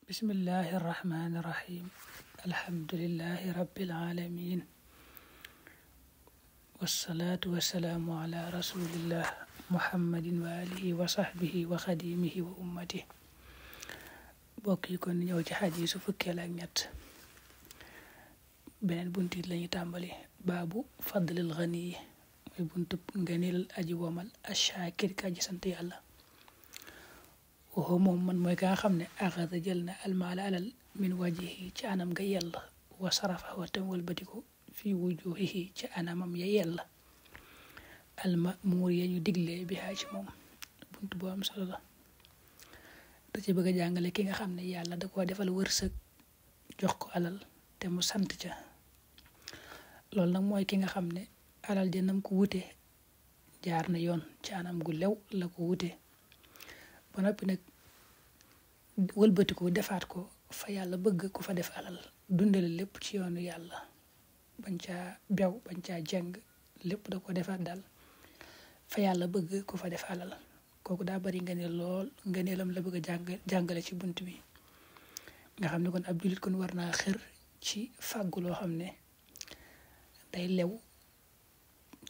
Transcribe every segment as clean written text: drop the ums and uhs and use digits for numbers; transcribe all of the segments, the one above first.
bismillahi irrahmani irrahim alhamdulillahi rabbil alamin wassalaatu wassalaamu ala rasulillah muhammadin wa alihi wa sahbihi wa xadimihi wa ummati bokk yi kon ñëw ci xadiisu fukkeel ak ñett beneen buntit lañu tàmbali baabu fadlil ghani yi muy buntub ngëneel aji womal ash-shaakir ka aji sant yàlla waxoo moom man mooy ka nga xam ne axada jël na almaala alal min wajihi ci anam nga yell wa sarafa wa tam walbatiku fi wujuhihi ci anamam ya yell almamuur ya ñu diglee bi haa ci moom bunt boo am solo la da ci bëgg a jàngale ki nga xam ne yàlla da koo defal wërsëg jox ko alal te mu sant ca loolu nag mooy ki nga xam ne alal jënam ko wute jaar na yoon ci anam gu lew la ko wute ba noppi nag wëlbatiku defaat ko fa yàlla bëgg ku fa def alal dundale lépp ci yoonu yàlla bañ caa bew bañ caa jeng lépp da ko defaat daal fa yàlla bëgg ku fa def alal kooku daa bari ngëneel lool ngëneelam la bëgg a jàngale ci bunt bi nga xam ne kon ab jullit kon war naa xër ci fàggu loo xam ne day lew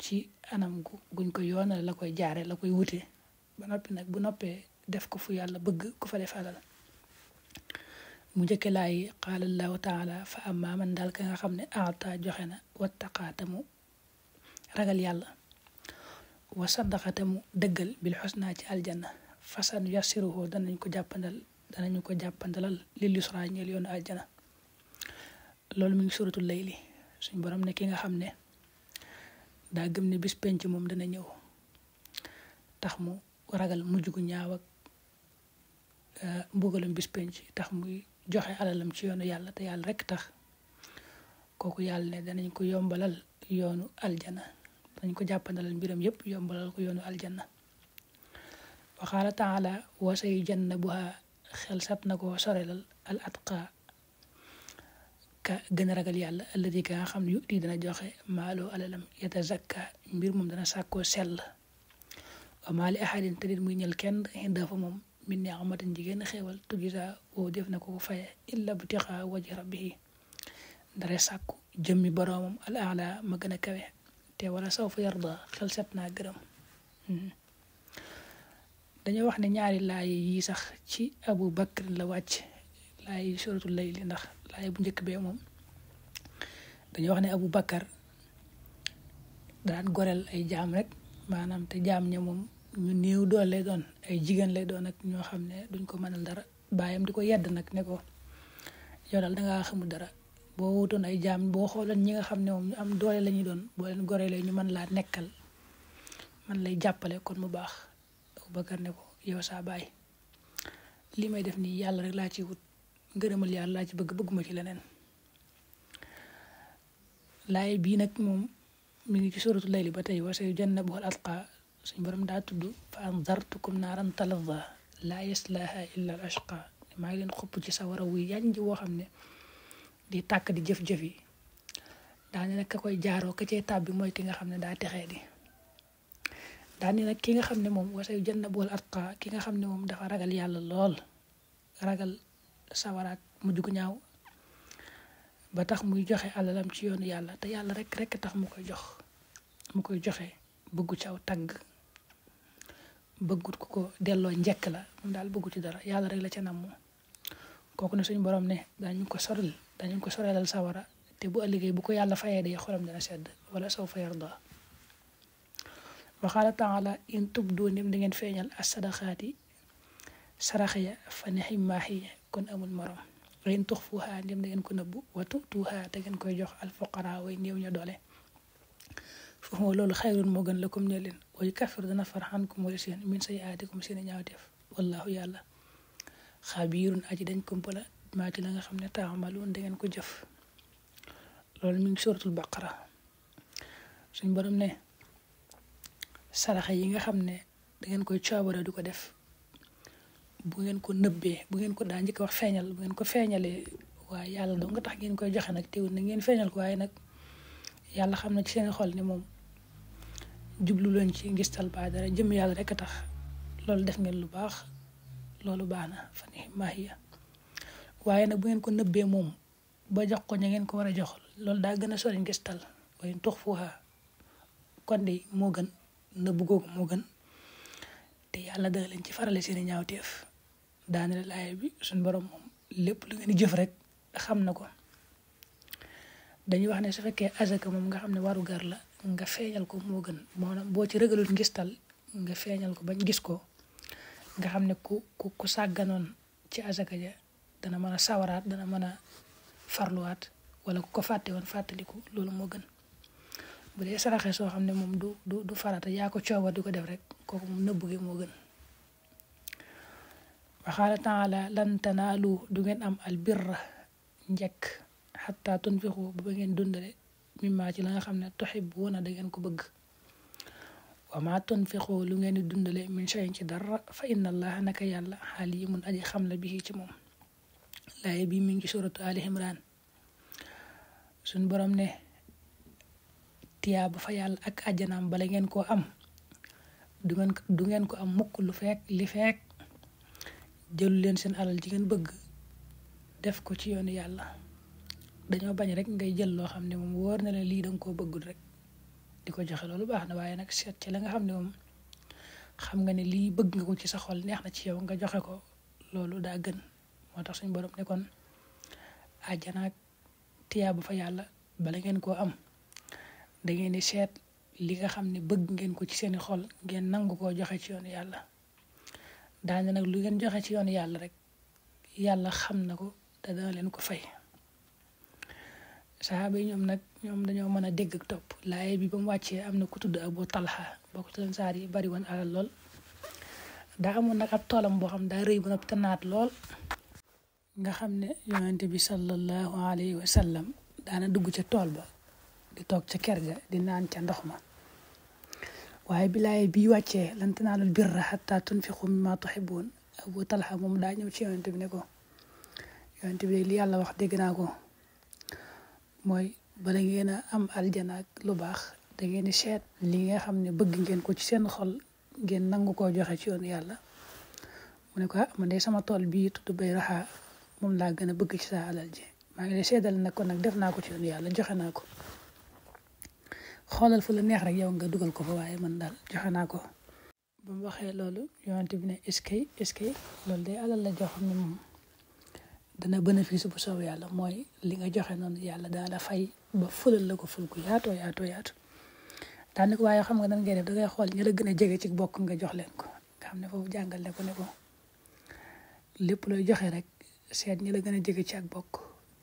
ci anam guñ ko yoonal la koy jaare la koy wute ba noppi nag bu noppee def ko fu yàlla bëgg ku fa def alal mu njëkke laay qaala allahu taala fa amma man daal ka nga xam ne aata joxe na wattaqaatamu ragal yàlla wa saddaqatamu dëggal bil xusna ci aljanna fasan yassiruhu danañu ko jàppandalal lil yusra ñeel yoonu aljanna loolu mi ngi suratul layli suñ borom ne ki nga xam ne daa gëm ne bis penc moom dana ñëw tax mu ragal mujj gu ñaaw ak mbugalam bis penc tax muy joxe alalam ci yoonu yàlla te yàlla rek tax kooku yàlla ne danañ ko yombalal yoonu aljana danañ ko jàppandalal mbiram yépp yombalal ko yoonu aljanna wa qaala taala wa sayujannabuha xel sat na ko sorelal al atqa ka gën a ragal yàlla alladi ka nga xam ne yuti dana joxe maaloo alalam yatazakka mbir moom dana sàkkoo sell wa maa li ahadin te dit muy ñel kenn dafa moom min ni'matin jigéen xéewal tujza woo def na ko faye illa btiqa wajhi rabbihi ndare sàkku jëmmi boroomam al a'la ma gën a kawe te wala sawfa yarda xel set naa gërëm dañoo wax ne ñaari laay yi sax ci Abu Bakr la wàcc laay suratul layli ndax laay bu njëkk bee moom dañoo wax ne Abu Bakar daan goreel ay jaam rek maanaam te jaam ña moom ñu néew doole lay doon ay jigéen lay doon ak ñoo xam ne duñ ko mënal dara baayam di ko yedd nag ne ko yow daal dangaa xamul dara boo wutoon ay jaam boo xoolan ñi nga xam ne moom ñu am doole la ñuy doon boo leen goreelee ñu mën laa nekkal man lay jàppale kon mu baax Abubakar ne ko yow saa baay li may def nii yàlla rek laa ci wut ngërëmal yàlla laa ci bëgguma ci leneen laay bii nag moom mi ngi ci suratul layli ba tey wa sayujannabuha al atqa suñ borom daa tudd fa andartukum naaran talazza laa yaslaha illa al ashqa maa ngi leen xupp ci sawara wuy yànj woo xam ne di tàkk di jëf-jëf yi daane nag ka koy jaaroo ka cay tàbbi mooy ki nga xam ne daa texee di daane nag ki nga xam ne moom wa sayujannabuha al atqa ki nga xam ne moom dafa ragal yàlla lool ragal sawaraak mujj gu ñaaw ba tax muy joxe alalam ci yoonu yàlla te yàlla rek tax mu koy joxe bëggu ci aw tagg bëggut ko delloo njëkk la moom daal bëggu ci dara yàlla rek la ca namm kooku ne suñu borom ne dañu ko sorelal sawara te bu ëllëgee bu ko yàlla fayee day xolam dana sedd wala sawfa yarda wa qaala taala in tubdu ndem da ngeen feeñal as-sadaqaati sarax ya fa ni'ma hiya kon amul morom wa in tuxfuha ndem da ngeen ko nëbbu wa tu'tuha te ngeen koy jox al-fuqara way néew ña doole foofu loolu xayrun moo gën lakum ne leen wa yukaffir dana far ankum wala seen min sayyi'aatikum seen ñaawteef wallahu yàlla xabiirun aji dañ kumpala maa ci la nga xam ne taamaluun da ngeen ko jëf loolu mi ngi suratul baqara suñ borom ne saraxa yi nga xam ne da ngeen koy coobara du ko def bu ngeen ko nëbbee bu ngeen ko daa njëkk wax feeñal bu ngeen ko feeñalee waaye yàlla doo nga tax ngeen koy joxe nag teewul na ngeen feeñal ko waaye nag yàlla xam na ci seen xol ni moom jublu leen ci ngistal ba dara jëm yàlla rek a tax loolu def ngeen lu baax loolu baax na fa ni'ma hiya waaye nag bu ngeen ko nëbbee moom ba jox ko ña ngeen ko war a jox loolu daa gën a sori ngistal waaye tux fuuxa kon de moo gën nëbb googu moo gën te yàlla dana leen ci farale seeni ñaawteef daane la laaya bi suñ borom moom lépp lu ngeen di jëf rek xam na ko. dañuy wax ne su fekkee azaka moom nga xam ne waru gar la nga feeñal ko moo gën maanaam boo ci rëgalul ngistal nga feeñal ko bañ gis ko nga xam ne ku sàgganoon ci azaka ja dana mën a sawaraat dana mën a farluwaat wala ku ko fàtte woon fàttaliku loolu moo gën. bu dee saraxe soo xam ne moom du farata yaa ko coobar di ko def rek kooku moom nëbb gi moo gën. wa qaala taala lan tanaalu du ngeen am albirra njëkk xataa tunfiqu ba ngeen dundale mimmaa ci la nga xam ne tuhibbuuna da ngeen ko bëgg. wa maa tunfiqu lu ngeen di dundale min shay'in ci dara fa inna allaha naka yàlla aliimun aji xam la bihi ci moom. laaye bi mi ngi ci suratu Ali Imran suñ borom ne tiyaaba fa yàlla ak àjjanaam bala ngeen koo am du ngeen ko am mukk li feek jëlu leen seen alal ji ngeen bëgg def ko ci yoonu yàlla. dañoo bañ rek ngay jël loo xam ne moom wóor na la lii danga koo bëggul rek di ko joxe loolu baax na waaye nag seet ci la nga xam ne moom xam nga ne lii bëgg nga ko ci sa xol neex na ci yow nga joxe ko loolu daa gën. moo tax suñ borom ne kon àjjana ak tiyaaba fa yàlla bala ngeen koo am da ngeen di seet li nga xam ne bëgg ngeen ko ci seeni xol ngeen nangu koo joxe ci yoonu yàlla. daane nag lu ngeen joxe ci yoonu yàlla rek yàlla xam na ko te dana leen ko fay. saxaaba yi ñoom dañoo mën a dégg ak topp laaye bi ba mu wàccee am na ku tudd Abu Talha bokk ci Ansaar yi bari woon alal lool. daa amoon nag ab toolam boo xam daa rëy ba noppi te naat lool nga xam ne yonent bi sallallahu alayhi wa sallam daana dugg ca tool ba di toog ca kër ga di naan ca ndox ma. waaye bi laaye bi wàccee lan tanaalul birra hattaa tunfiqu mimmaa tuhibbuun Abu Talha moom daa ñëw ci yonent bi ne ko yonent bi li yàlla wax dégg naa ko mooy bala ngeen a am aljana ak lu baax da ngeen di seet li nga xam ne bëgg ngeen ko ci seen xol ngeen nangu koo joxe ci yoonu yàlla. mu ne ko man de sama tool bii tudd Bayraha moom laa gën a bëgg ci sa alal ji maa ngi lay seedal nag ko nag def naa ko ci yoonu yàlla joxe naa ko. xoolal fu la neex rek yow nga dugal ko fa waaye man daal joxe naa ko. ba mu waxee loolu yonent bi ne est-ce que loolu day alal la jox ne moom dana bénéfice bu soow yàlla mooy li nga joxe noonu yàlla dana la fay ba fulal la ko ful ku yaatoo daanaka waaye xam nga nan ngay def dangay xool ñi la gën a jege ci bokk nga jox leen ko nga xam ne foofu jàngal ne ko lépp looy joxe rek seet ñi la gën a jege ci ak bokk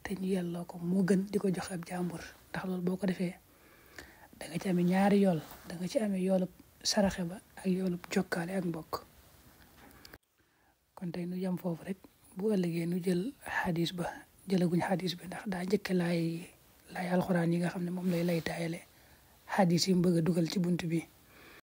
te ñu yelloo ko moo gën di ko joxe ab jàmbur ndax loolu boo ko defee da nga ci amee ñaari yool da nga ci amee yoolub saraxe ba ak yoolub jokkaale ak mbokk. kon tey nu yem foofu rek bu ëllëgee nu jël xadis ba jëlaguñ xadis bi ndax daa njëkke laay alxuraan yi nga xam ne moom lay taayale xadis yi mu bëgg a dugal ci bunt bi.